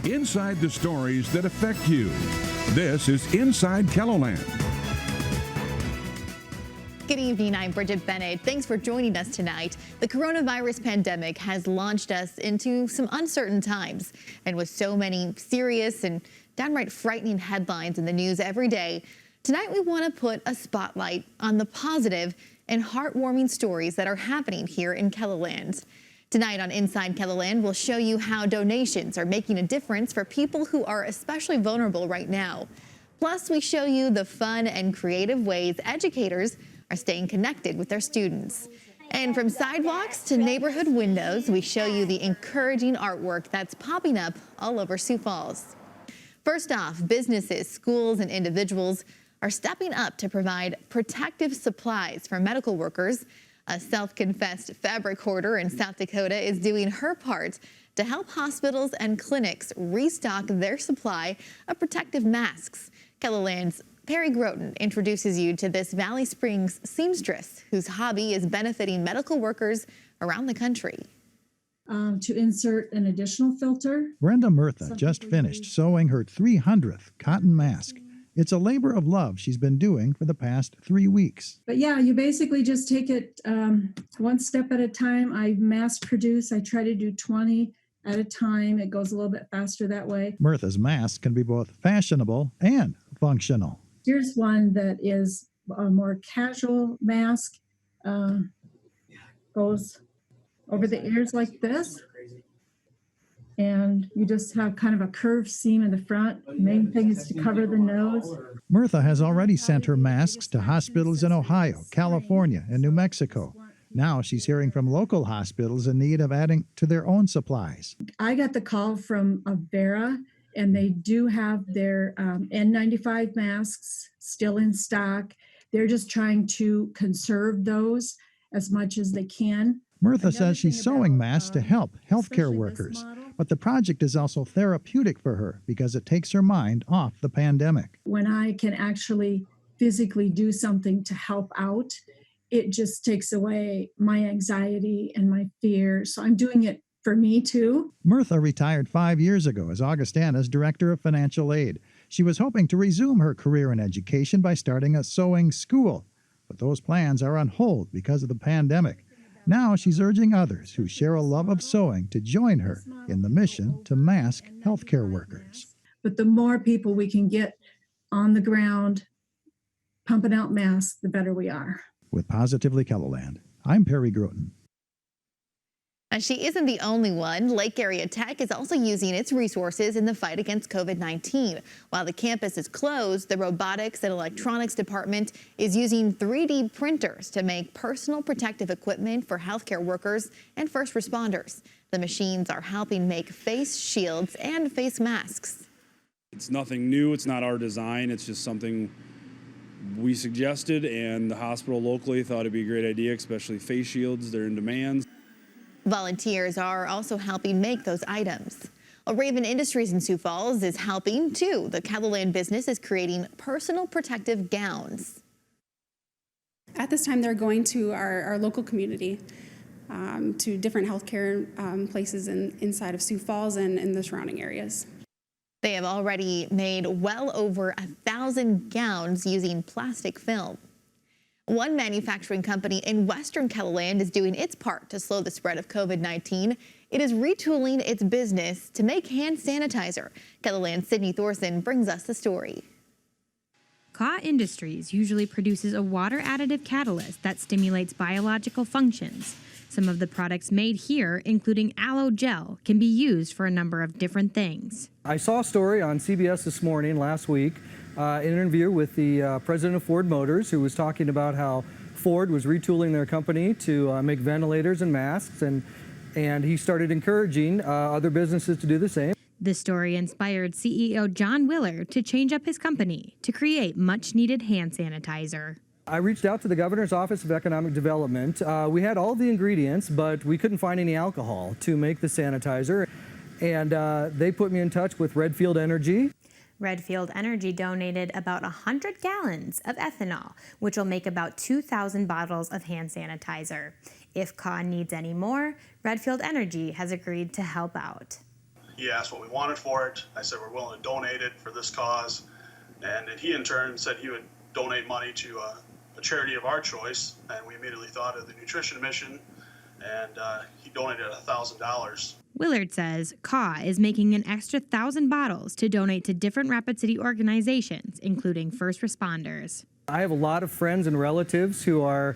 Inside the stories that affect you. This is Inside KELOLAND. Good evening, I'm Bridget Bennett. Thanks for joining us tonight. The coronavirus pandemic has launched us into some uncertain times. And with so many serious and downright frightening headlines in the news every day, tonight we want to put a spotlight on the positive and heartwarming stories that are happening here in KELOLAND. Tonight on Inside KELOLAND, we'll show you how donations are making a difference for people who are especially vulnerable right now. Plus, we show you the fun and creative ways educators are staying connected with their students. And from sidewalks to neighborhood windows, we show you the encouraging artwork that's popping up all over Sioux Falls. First off, businesses, schools, and individuals are stepping up to provide protective supplies for medical workers. A self-confessed fabric hoarder in South Dakota is doing her part to help hospitals and clinics restock their supply of protective masks. KELOLAND's Perry Groten introduces you to this Valley Springs seamstress whose hobby is benefiting medical workers around the country. To insert an additional filter. Brenda Murtha just finished sewing her 300th cotton mask. It's a labor of love she's been doing for the past 3 weeks. But yeah, you basically just take it one step at a time. I mass produce. I try to do 20 at a time. It goes a little bit faster that way. Murtha's mask can be both fashionable and functional. Here's one that is a more casual mask. Goes over the ears like this. And you just have kind of a curved seam in the front. The main thing is to cover the nose. Murtha has already sent her masks to hospitals in Ohio, California, and New Mexico. Now she's hearing from local hospitals in need of adding to their own supplies. I got the call from Avera, and they do have their N95 masks still in stock. They're just trying to conserve those as much as they can. Murtha says she's sewing masks to help healthcare workers, but the project is also therapeutic for her because it takes her mind off the pandemic. When I can actually physically do something to help out, it just takes away my anxiety and my fear. So I'm doing it for me too. Murtha retired 5 years ago as Augustana's Director of Financial Aid. She was hoping to resume her career in education by starting a sewing school, but those plans are on hold because of the pandemic. Now she's urging others who share a love of sewing to join her in the mission to mask healthcare workers. But the more people we can get on the ground pumping out masks, the better we are. With Positively KELOLAND, I'm Perry Groten. She isn't the only one. Lake Area Tech is also using its resources in the fight against COVID-19. While the campus is closed, the robotics and electronics department is using 3D printers to make personal protective equipment for healthcare workers and first responders. The machines are helping make face shields and face masks. It's nothing new. It's not our design. It's just something we suggested, and the hospital locally thought it'd be a great idea, especially face shields. They're in demand. Volunteers are also helping make those items. Raven Industries in Sioux Falls is helping too. The KELOLAND business is creating personal protective gowns. At this time, they're going to our local community, to different healthcare places inside of Sioux Falls and in the surrounding areas. They have already made well over 1,000 gowns using plastic film. One manufacturing company in western KELOLAND is doing its part to slow the spread of COVID-19. It is retooling its business to make hand sanitizer. KELOLAND's Sydney Thorson brings us the story. Kaah Industries usually produces a water additive catalyst that stimulates biological functions. Some of the products made here, including aloe gel, can be used for a number of different things. I saw a story on CBS this morning, last week, in an interview with the president of Ford Motors, who was talking about how Ford was retooling their company to make ventilators and masks, and he started encouraging other businesses to do the same. The story inspired CEO John Willer to change up his company to create much-needed hand sanitizer. I reached out to the Governor's Office of Economic Development. We had all the ingredients, but we couldn't find any alcohol to make the sanitizer, and they put me in touch with Redfield Energy. Redfield Energy donated about 100 gallons of ethanol, which will make about 2,000 bottles of hand sanitizer. If Kaah needs any more, Redfield Energy has agreed to help out. He asked what we wanted for it. I said we're willing to donate it for this cause. And then he in turn said he would donate money to a charity of our choice. And we immediately thought of the nutrition mission, and he donated $1,000. Willard says Kaah is making an extra 1,000 bottles to donate to different Rapid City organizations, including first responders. I have a lot of friends and relatives who are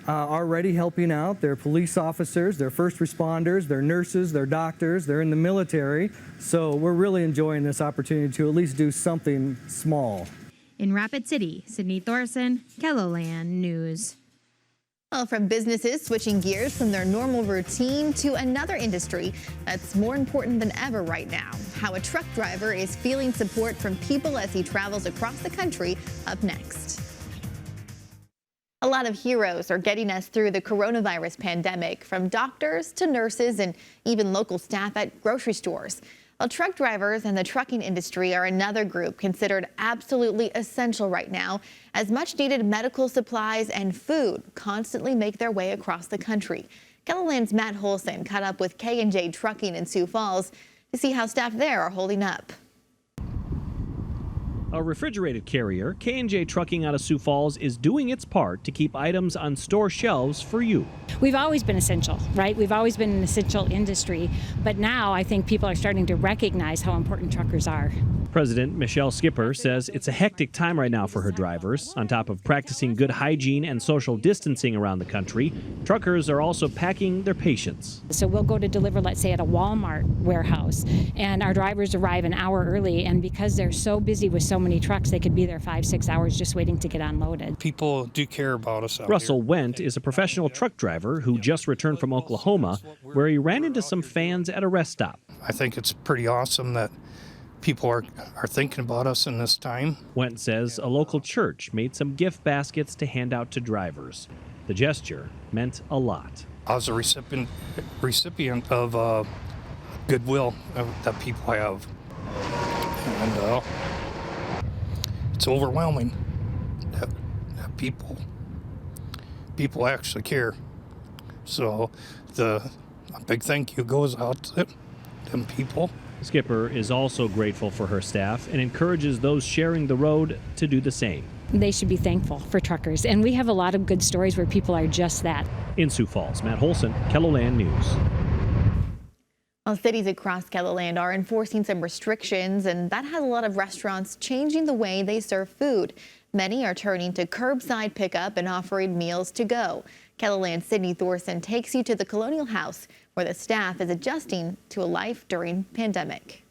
already helping out. They're police officers, they're first responders, they're nurses, they're doctors, they're in the military. So we're really enjoying this opportunity to at least do something small. In Rapid City, Sydney Thorson, KELOLAND News. Well, from businesses switching gears from their normal routine to another industry that's more important than ever right now. How a truck driver is feeling support from people as he travels across the country, up next. A lot of heroes are getting us through the coronavirus pandemic, from doctors to nurses and even local staff at grocery stores. Well, truck drivers and the trucking industry are another group considered absolutely essential right now, as much needed medical supplies and food constantly make their way across the country. KELOLAND's Matt Holson caught up with K&J Trucking in Sioux Falls to see how staff there are holding up. A refrigerated carrier, K&J Trucking out of Sioux Falls is doing its part to keep items on store shelves for you. We've always been essential, right? We've always been an essential industry, but now I think people are starting to recognize how important truckers are. President Michelle Skipper says it's a hectic time right now for her drivers. On top of practicing good hygiene and social distancing around the country, truckers are also packing their patience. So we'll go to deliver, let's say, at a Walmart warehouse, and our drivers arrive an hour early, and because they're so busy with so many trucks, they could be there 5-6 hours just waiting to get unloaded. People do care about us out Russell here. Wendt is a professional truck driver who just returned from Oklahoma, where he ran into some fans at a rest stop. I think it's pretty awesome that people are thinking about us in this time. Wendt says a local church made some gift baskets to hand out to drivers. The gesture meant a lot. I was a recipient of goodwill that people have. And it's overwhelming that people actually care. So a big thank you goes out to them people. Skipper is also grateful for her staff and encourages those sharing the road to do the same. They should be thankful for truckers, and we have a lot of good stories where people are just that. In Sioux Falls, Matt Holson, KELOLAND News. Well, cities across KELOLAND are enforcing some restrictions, and that has a lot of restaurants changing the way they serve food. Many are turning to curbside pickup and offering meals to go. KELOLAND's Sydney Thorson takes you to the Colonial House, where the staff is adjusting to a life during pandemic.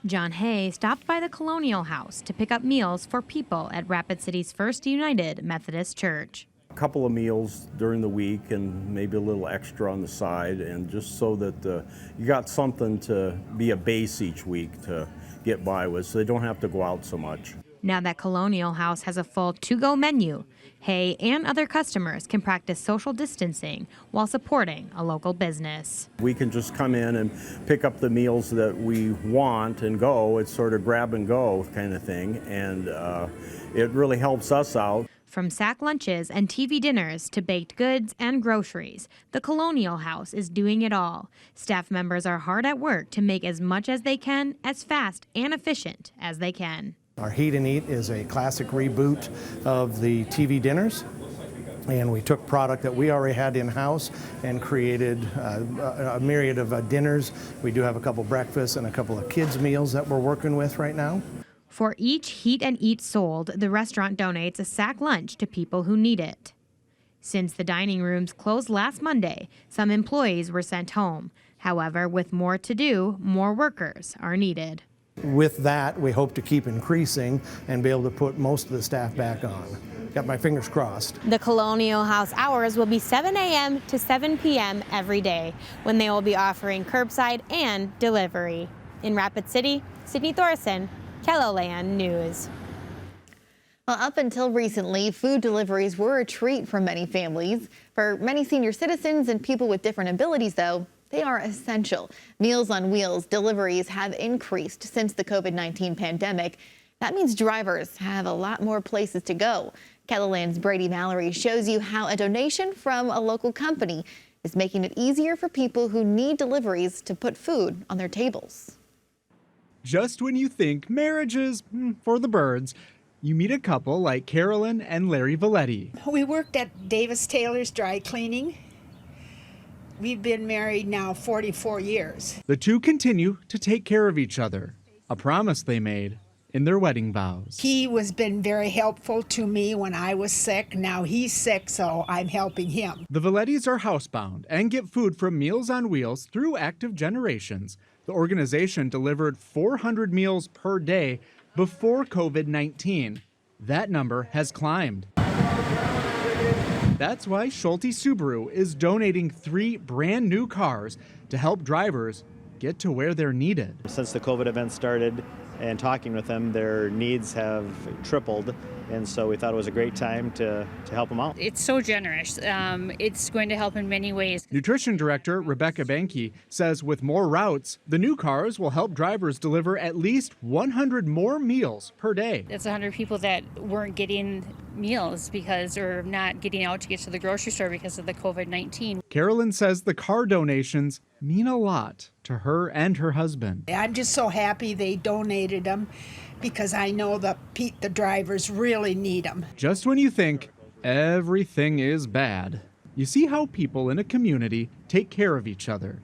John Hay stopped by the Colonial House to pick up meals for people at Rapid City's First United Methodist Church. A couple of meals during the week and maybe a little extra on the side, and just so that you got something to be a base each week to get by with, so they don't have to go out so much. Now that Colonial House has a full to-go menu, Hay and other customers can practice social distancing while supporting a local business. We can just come in and pick up the meals that we want and go. It's sort of grab and go kind of thing, and it really helps us out. From sack lunches and TV dinners to baked goods and groceries, the Colonial House is doing it all. Staff members are hard at work to make as much as they can, as fast and efficient as they can. Our Heat and Eat is a classic reboot of the TV dinners, and we took product that we already had in-house and created a myriad of dinners. We do have a couple breakfasts and a couple of kids' meals that we're working with right now. For each Heat and Eat sold, the restaurant donates a sack lunch to people who need it. Since the dining rooms closed last Monday, some employees were sent home. However, with more to do, more workers are needed. With that, we hope to keep increasing and be able to put most of the staff back on. Got my fingers crossed. The Colonial House hours will be 7 a.m. to 7 p.m. every day, when they will be offering curbside and delivery. In Rapid City, Sydney Thorson, KELOLAND News. Well, up until recently, food deliveries were a treat for many families. For many senior citizens and people with different abilities, though, they are essential. Meals on Wheels deliveries have increased since the COVID-19 pandemic. That means drivers have a lot more places to go. KELOLAND's Brady Mallory shows you how a donation from a local company is making it easier for people who need deliveries to put food on their tables. Just when you think marriage is for the birds, you meet a couple like Carolyn and Larry Valetti. We worked at Davis Taylor's dry cleaning. We've been married now 44 years. The two continue to take care of each other, a promise they made in their wedding vows. He was been very helpful to me when I was sick. Now he's sick, so I'm helping him. The Valettis are housebound and get food from Meals on Wheels through Active Generations. The organization delivered 400 meals per day before COVID-19. That number has climbed. That's why Schulte Subaru is donating 3 brand new cars to help drivers get to where they're needed. Since the COVID event started and talking with them, their needs have tripled. And so we thought it was a great time to help them out. It's so generous. It's going to help in many ways. Nutrition Director Rebecca Benke says with more routes, the new cars will help drivers deliver at least 100 more meals per day. That's 100 people that weren't getting meals or not getting out to get to the grocery store because of the COVID-19. Carolyn says the car donations mean a lot to her and her husband. I'm just so happy they donated them because I know the drivers really need them. Just when you think everything is bad, you see how people in a community take care of each other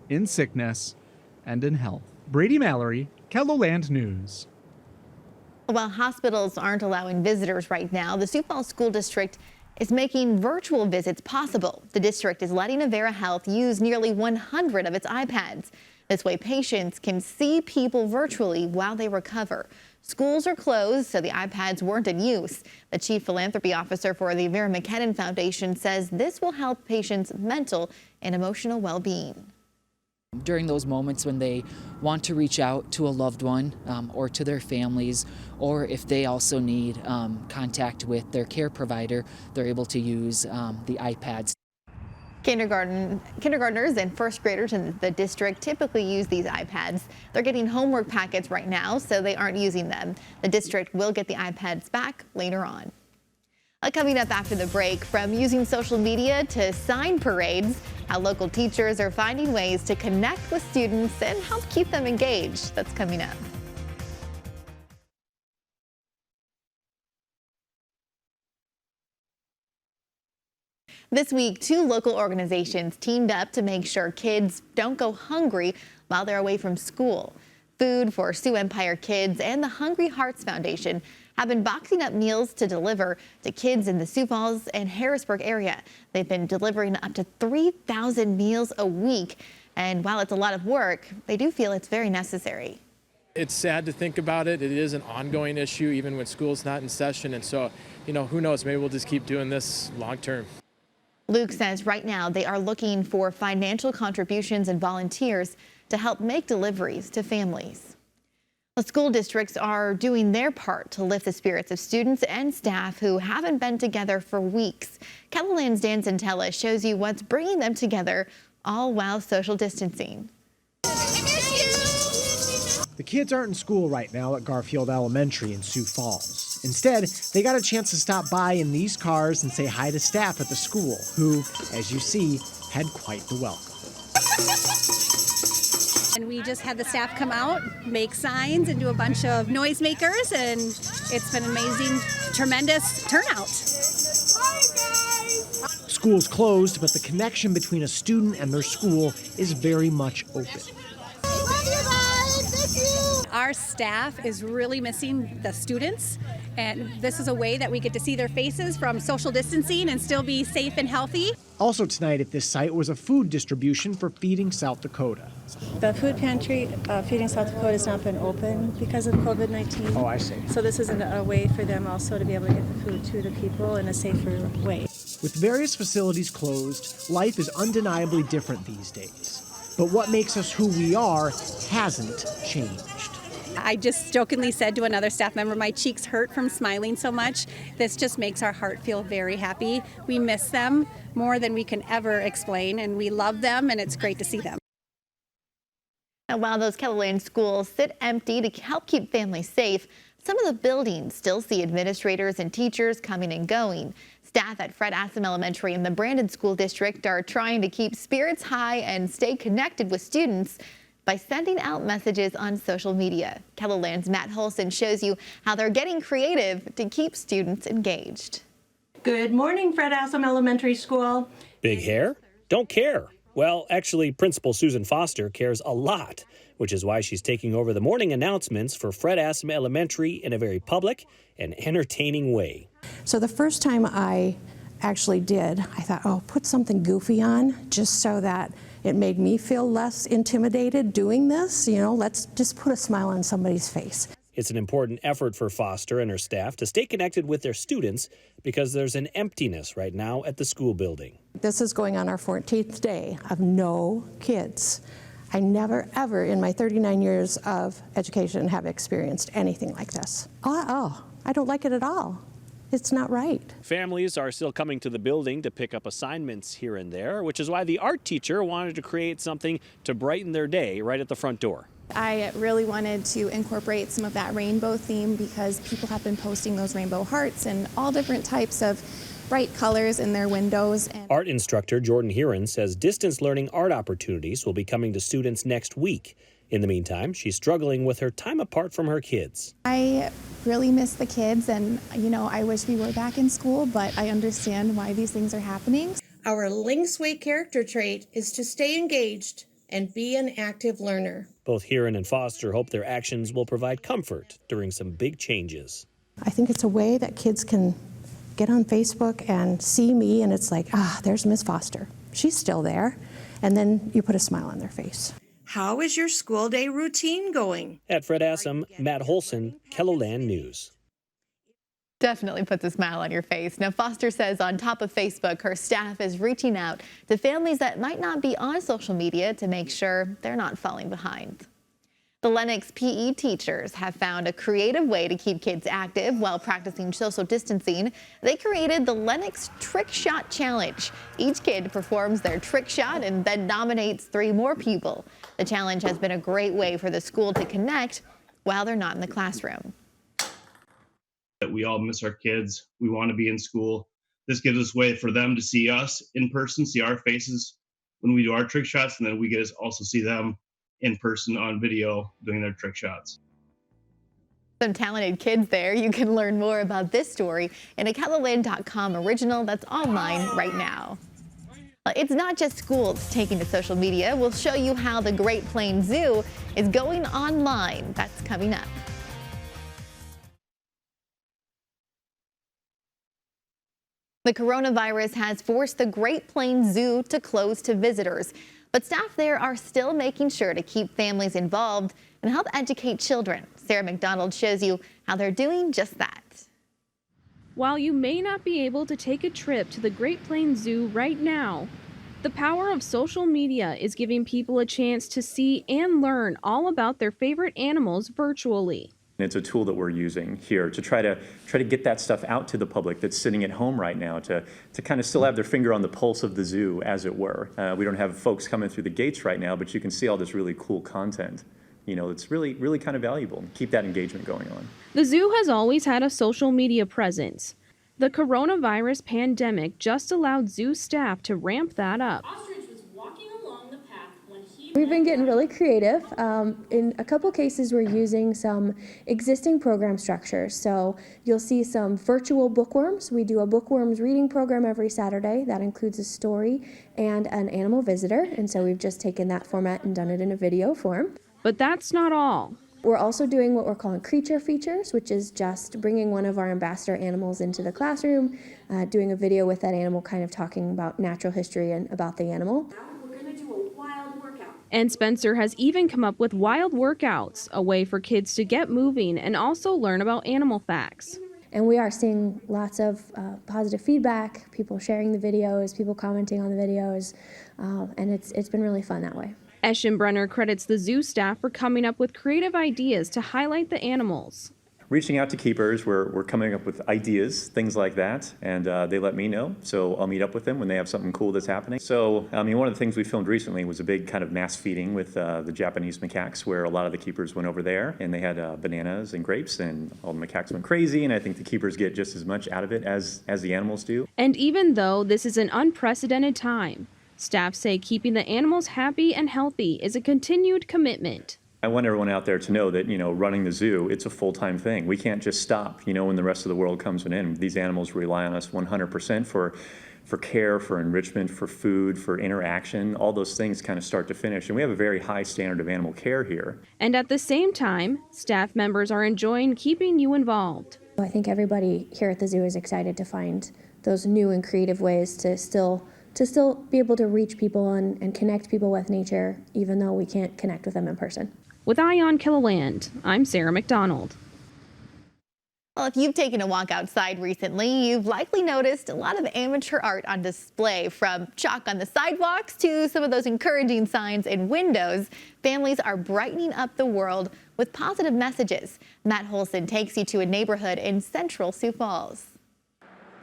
in sickness and in health. Brady Mallory, KELOLAND News. While hospitals aren't allowing visitors right now, the Sioux Falls School District is making virtual visits possible. The district is letting Avera Health use nearly 100 of its iPads. This way, patients can see people virtually while they recover. Schools are closed, so the iPads weren't in use. The chief philanthropy officer for the Vera McKinnon Foundation says this will help patients' mental and emotional well-being. During those moments when they want to reach out to a loved one or to their families, or if they also need contact with their care provider, they're able to use the iPads. Kindergartners and first graders in the district typically use these iPads. They're getting homework packets right now, so they aren't using them. The district will get the iPads back later on. Coming up after the break, from using social media to sign parades, how local teachers are finding ways to connect with students and help keep them engaged. That's coming up. This week, 2 local organizations teamed up to make sure kids don't go hungry while they're away from school. Food for Sioux Empire Kids and the Hungry Hearts Foundation have been boxing up meals to deliver to kids in the Sioux Falls and Harrisburg area. They've been delivering up to 3,000 meals a week. And while it's a lot of work, they do feel it's very necessary. It's sad to think about it. It is an ongoing issue even when school's not in session. And so, who knows, maybe we'll just keep doing this long term. Luke says right now they are looking for financial contributions and volunteers to help make deliveries to families. Well, school districts are doing their part to lift the spirits of students and staff who haven't been together for weeks. KELOLAND's Dan Centella shows you what's bringing them together, all while social distancing. The kids aren't in school right now at Garfield Elementary in Sioux Falls. Instead, they got a chance to stop by in these cars and say hi to staff at the school, who, as you see, had quite the welcome. And we just had the staff come out, make signs, and do a bunch of noisemakers, and it's been an amazing, tremendous turnout. School's closed, but the connection between a student and their school is very much open. Our staff is really missing the students, and this is a way that we get to see their faces from social distancing and still be safe and healthy. Also tonight at this site was a food distribution for Feeding South Dakota. The food pantry, Feeding South Dakota, has not been open because of COVID-19. Oh, I see. So this is a way for them also to be able to get the food to the people in a safer way. With various facilities closed, life is undeniably different these days. But what makes us who we are hasn't changed. I just jokingly said to another staff member, my cheeks hurt from smiling so much. This just makes our heart feel very happy. We miss them more than we can ever explain, and we love them, and it's great to see them. And while those KELOLAND schools sit empty to help keep families safe, some of the buildings still see administrators and teachers coming and going. Staff at Fred Assam Elementary in the Brandon School District are trying to keep spirits high and stay connected with students by sending out messages on social media. KELOLAND's Matt Holson shows you how they're getting creative to keep students engaged. Good morning, Fred Assam Elementary School. Big hair? Don't care. Well, actually, Principal Susan Foster cares a lot, which is why she's taking over the morning announcements for Fred Assam Elementary in a very public and entertaining way. So the first time I actually did, I thought, oh, put something goofy on just so that it made me feel less intimidated doing this. You know, let's just put a smile on somebody's face. It's an important effort for Foster and her staff to stay connected with their students because there's an emptiness right now at the school building. This is going on our 14th day of no kids. I never, ever in my 39 years of education have experienced anything like this. Oh, I don't like it at all. It's not right. Families are still coming to the building to pick up assignments here and there, which is why the art teacher wanted to create something to brighten their day right at the front door. I really wanted to incorporate some of that rainbow theme because people have been posting those rainbow hearts and all different types of bright colors in their windows. Art instructor Jordan Heron says distance learning art opportunities will be coming to students next week. In the meantime, she's struggling with her time apart from her kids. I really miss the kids and, you know, I wish we were back in school, but I understand why these things are happening. Our Lynx Way character trait is to stay engaged and be an active learner. Both Heron and Foster hope their actions will provide comfort during some big changes. I think it's a way that kids can get on Facebook and see me and it's like, there's Miss Foster. She's still there. And then you put a smile on their face. How is your school day routine going? At Fred Assam, Matt Holson, KELOLAND News. Definitely puts a smile on your face. Now, Foster says on top of Facebook, her staff is reaching out to families that might not be on social media to make sure they're not falling behind. The Lenox PE teachers have found a creative way to keep kids active while practicing social distancing. They created the Lenox Trick Shot Challenge. Each kid performs their trick shot and then nominates 3 more people. The challenge has been a great way for the school to connect while they're not in the classroom. We all miss our kids. We want to be in school. This gives us a way for them to see us in person, see our faces when we do our trick shots, and then we get to also see them in person on video doing their trick shots. Some talented kids there. You can learn more about this story in a KELOLAND.com original that's online right now. It's not just schools taking to social media. We'll show you how the Great Plains Zoo is going online. That's coming up. The coronavirus has forced the Great Plains Zoo to close to visitors, but staff there are still making sure to keep families involved and help educate children. Sarah McDonald shows you how they're doing just that. While you may not be able to take a trip to the Great Plains Zoo right now, the power of social media is giving people a chance to see and learn all about their favorite animals virtually. It's a tool that we're using here to try to get that stuff out to the public that's sitting at home right now, to kind of still have their finger on the pulse of the zoo, as it were. We don't have folks coming through the gates right now, but you can see all this really cool content. You know, it's really kind of valuable. Keep that engagement going on. The zoo has always had a social media presence. The coronavirus pandemic just allowed zoo staff to ramp that up. We've been getting really creative. In a couple cases, we're using some existing program structures. So you'll see some virtual bookworms. We do a bookworms reading program every Saturday. That includes a story and an animal visitor. And so we've just taken that format and done it in a video form. But that's not all. We're also doing what we're calling creature features, which is just bringing one of our ambassador animals into the classroom, doing a video with that animal, kind of talking about natural history and about the animal. And Spencer has even come up with wild workouts, a way for kids to get moving and also learn about animal facts. And we are seeing lots of positive feedback, people sharing the videos, people commenting on the videos, and it's been really fun that way. Eschenbrenner credits the zoo staff for coming up with creative ideas to highlight the animals. reaching out to keepers. We're coming up with ideas, things like that, and they let me know. So I'll meet up with them when they have something cool that's happening. So, I mean, one of the things we filmed recently was a big kind of mass feeding with the Japanese macaques, where a lot of the keepers went over there, and they had bananas and grapes, and all the macaques went crazy, and I think the keepers get just as much out of it as the animals do. And even though this is an unprecedented time, staff say keeping the animals happy and healthy is a continued commitment. I want everyone out there to know that, running the zoo, it's a full-time thing. We can't just stop, when the rest of the world comes to an end. These animals rely on us 100% for care, for enrichment, for food, for interaction, all those things kind of start to finish. And we have a very high standard of animal care here. And at the same time, staff members are enjoying keeping you involved. I think everybody here at the zoo is excited to find those new and creative ways to still be able to reach people and connect people with nature, even though we can't connect with them in person. With Eye on KELOLAND, I'm Sarah McDonald. Well, if you've taken a walk outside recently, you've likely noticed a lot of amateur art on display, from chalk on the sidewalks to some of those encouraging signs in windows. Families are brightening up the world with positive messages. Matt Holson takes you to a neighborhood in central Sioux Falls.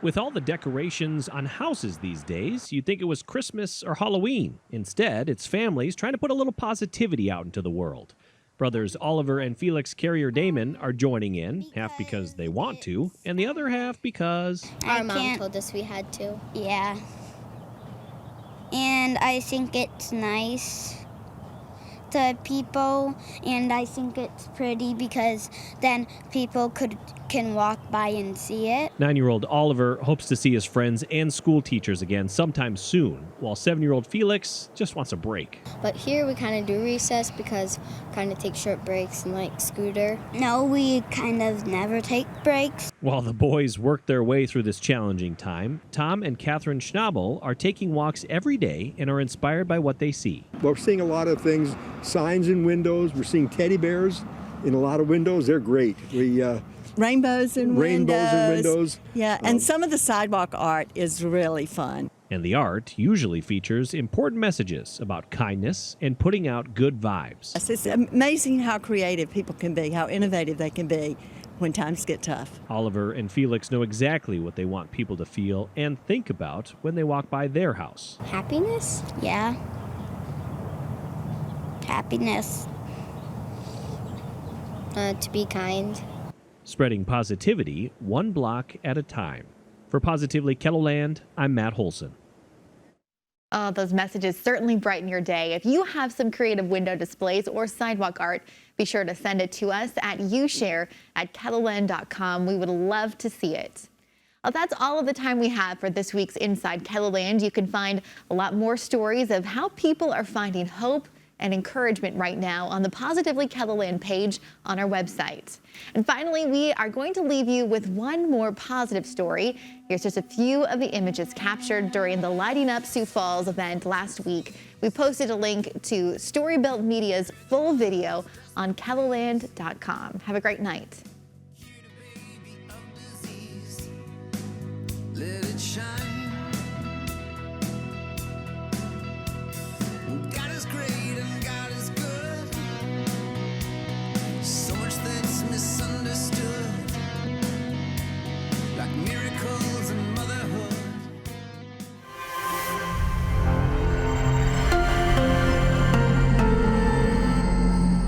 With all the decorations on houses these days, you'd think it was Christmas or Halloween. Instead, it's families trying to put a little positivity out into the world. Brothers Oliver and Felix Carrier-Damon are joining in, half because they want to, and the other half because our mom told us we had to. Yeah. And I think it's nice to people, and I think it's pretty because then people can walk by and see it. 9-year-old Oliver hopes to see his friends and school teachers again sometime soon, while 7-year-old Felix just wants a break. But here we kind of do recess because we kind of take short breaks, and like Scooter. No, we kind of never take breaks. While the boys work their way through this challenging time, Tom and Catherine Schnabel are taking walks every day and are inspired by what they see. We're seeing a lot of things, signs in windows. We're seeing teddy bears in a lot of windows. They're great. Rainbows in windows. Yeah, and some of the sidewalk art is really fun. And the art usually features important messages about kindness and putting out good vibes. It's amazing how creative people can be, how innovative they can be when times get tough. Oliver and Felix know exactly what they want people to feel and think about when they walk by their house. Happiness? Yeah. Happiness. To be kind. Spreading positivity one block at a time. For Positively KELOLAND, I'm Matt Holson. Oh, those messages certainly brighten your day. If you have some creative window displays or sidewalk art, be sure to send it to us at youshare@keloland.com. We would love to see it. Well, that's all of the time we have for this week's Inside KELOLAND. You can find a lot more stories of how people are finding hope and encouragement right now on the Positively KELOLAND page on our website. And finally, we are going to leave you with one more positive story. Here's just a few of the images captured during the Lighting Up Sioux Falls event last week. We posted a link to Storybuilt Media's full video on KELOLAND.com. Have a great night. Let it shine.